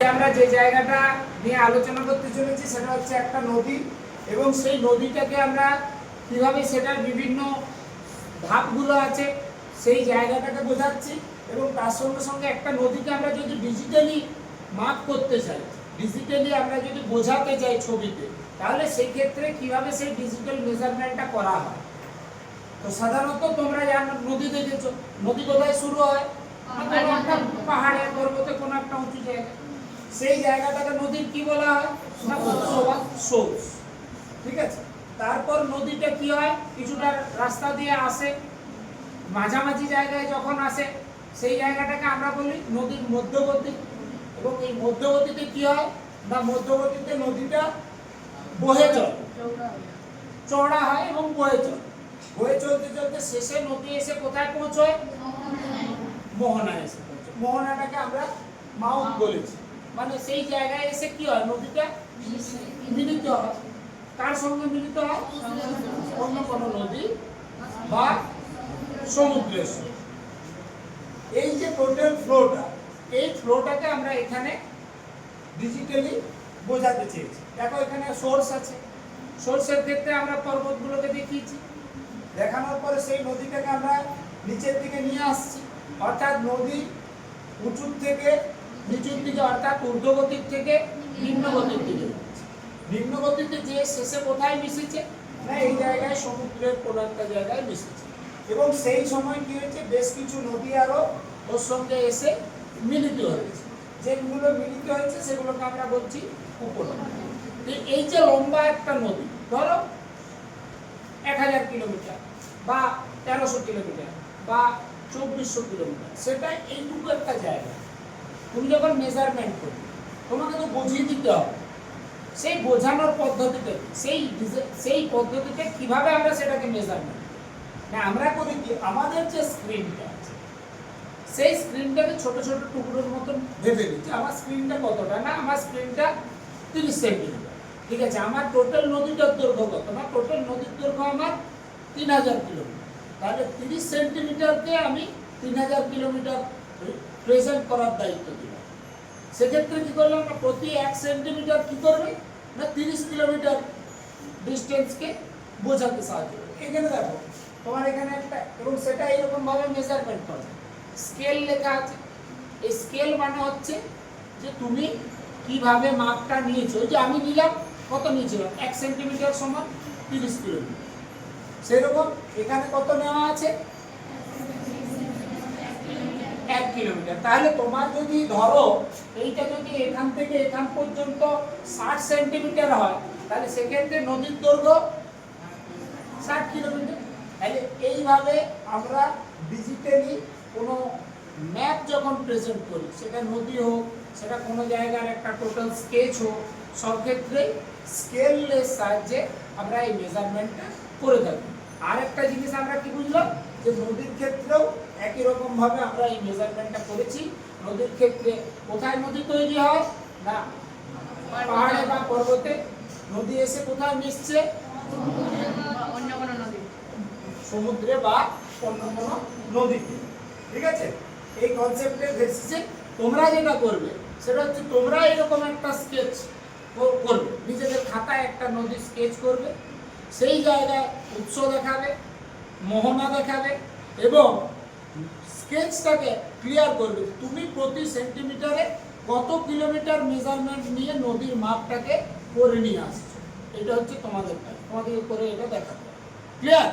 আমরা যে জায়গাটা নিয়ে আলোচনা করতে চলেছি সেটা হচ্ছে একটা নদী, এবং সেই নদীটাকে আমরা কিভাবে সেটার বিভিন্ন ধাপগুলো আছে সেই জায়গাটাকে বোঝাচ্ছি। এবং তার সঙ্গে সঙ্গে একটা নদীকে আমরা যদি ডিজিটালি মাপ করতে চাই, ডিজিটালি আমরা যদি বোঝাতে চাই ছবিতে, তাহলে সেই ক্ষেত্রে কিভাবে সেই ডিজিটাল মেজারমেন্টটা করা হয়। তো সাধারণত তোমরা জানো, নদী দেখেছো, নদী কোথায় শুরু হয়? কোনো একটা পাহাড়ে, পর্বতে, কোনো একটা উঁচু জায়গায়। সেই জায়গাটাকে নদীর কি বলা হয়? সোর্স। ঠিক আছে। তারপর নদীটা কি হয়, কিছুটা রাস্তা দিয়ে আসে, মাঝামাঝি জায়গায় যখন আসে সেই জায়গাটাকে আমরা বলি নদীর মধ্যবর্তী। এবং এই মধ্যবর্তীতে কি হয় না, মধ্যবর্তীতে নদীটা বহে চলে, চওড়া হয় এবং বয়ে চলে। বয়ে চলতে চলতে শেষে নদী এসে কোথায় পৌঁছয়? মোহনায় এসে পৌঁছয়। মোহনাটাকে আমরা মাউথ বলেছি। মানে সেই জায়গায় এসে কি হয়, নদীটা মিলিত হয়। কার সঙ্গে মিলিত হয়? অন্য কোনো নদী বা সমুদ্রের সঙ্গে। এই যে টোটাল ফ্লোটা, এই ফ্লোটাকে আমরা এখানে ডিজিটালি বোঝাতে চেয়েছি। দেখো এখানে সোর্স আছে, সোর্সের ক্ষেত্রে আমরা পর্বতগুলোকে দেখিয়েছি। দেখানোর পরে সেই নদীটাকে আমরা নিচের দিকে নিয়ে আসছি, অর্থাৎ নদী উঁচুর থেকে নিচুর দিকে, অর্থাৎ ঊর্ধ্বগতির থেকে নিম্নগতির দিকে যাচ্ছে। নিম্নগতিতে যে শেষে কোথায় মিশেছে না, এই জায়গায় সমুদ্রের কোনো একটা জায়গায় মিশেছে। এবং সেই সময় কি হয়েছে, বেশ কিছু নদী আরো ওর সঙ্গে এসে মিলিত হয়েছে। যেগুলো মিলিত হয়েছে সেগুলোকে আমরা বলছি উপনদী। এই যে লম্বা একটা নদী, ধরো 1000 কিলোমিটার বা 1300 কিলোমিটার বা 2400 কিলোমিটার, সেটা এইটুকু একটা জায়গা। তুমি যখন মেজারমেন্ট করবে তোমাকে তো বুঝিয়ে দিতে হবে সেই বোঝানোর পদ্ধতিতে, সেই পদ্ধতিতে কিভাবে আমরা সেটাকে মেজারমেন্ট না আমরা করি কি, আমাদের যে স্ক্রিনটা আছে সেই স্ক্রিনটাকে ছোট ছোট টুকরোর মতন ভেবে দিচ্ছি। আমার স্ক্রিনটা কতটা, না আমার স্ক্রিনটা 30 সেন্টিমিটার। ঠিক আছে, আমার টোটাল নদীটার দৈর্ঘ্য কত, না টোটাল নদীর দৈর্ঘ্য আমার 3000 কিলোমিটার। তাহলে 30 সেন্টিমিটারকে আমি 3000 কিলোমিটার প্রেজেন্ট করার দায়িত্ব দিলাম। সেক্ষেত্রে কি করলাম না, প্রতি 1 সেন্টিমিটার কি করবে না 30 কিলোমিটার ডিস্টেন্সকে বোঝাতে সাহায্য করবে। এখানে দেখো তোমার এখানে একটা, এবং সেটা এরকম ভাবে মেজারমেন্ট করে স্কেল লেখা আছে। এই স্কেল মানে হচ্ছে যে তুমি কিভাবে মাপটা নিয়েছো। যে আমি নিলাম, কত নিয়েছিলাম 1 সেন্টিমিটার সমান 30 কিলোমিটার। সেরকম এখানে কত নেওয়া আছে 1 কিলোমিটার। তাহলে তোমার যদি ধরো এইটা যদি এখান থেকে এখান পর্যন্ত 60 সেন্টিমিটার হয়, তাহলে সেক্ষেত্রে নদীর দৈর্ঘ্য 60 কিলোমিটার। তাহলে এইভাবে আমরা ডিজিটালি কোনো ম্যাপ যখন প্রেজেন্ট করি, সেটা নদী হোক, সেটা কোনো জায়গার একটা টোটাল স্কেচ হোক, সব ক্ষেত্রে স্কেলের সাহায্যে আমরা এই মেজারমেন্টটা করে থাকি। আর একটা জিনিস আমরা কি বুঝলাম, যে নদীর ক্ষেত্রেও একই রকম ভাবে আমরা এই মেজারমেন্টটা করেছি। নদীর ক্ষেত্রে কোথায় নদী তৈরি হয় না, পাহাড়ে বা পর্বতে। নদী এসে কোথায় মিশছে, সমুদ্রে বা অন্য কোনো নদীতে। ঠিক আছে, এই কনসেপ্টের বেসিসে তোমরা যেটা করবে সেটা হচ্ছে তোমরা এরকম একটা স্কেচ করবে, নিজেদের খাতায় একটা নদীর স্কেচ করবে, সেই জায়গায় উৎস দেখাবে, মোহনা দেখাবে, এবং স্কেচটাকে ক্লিয়ার করবে তুমি প্রতি সেন্টিমিটারে কত কিলোমিটার মেজারমেন্ট নিয়ে নদীর মাপটাকে করে নিয়ে আসছো। এটা হচ্ছে তোমাদের কাজ, তোমাদের করে এটা দেখাতে হবে। ক্লিয়ার?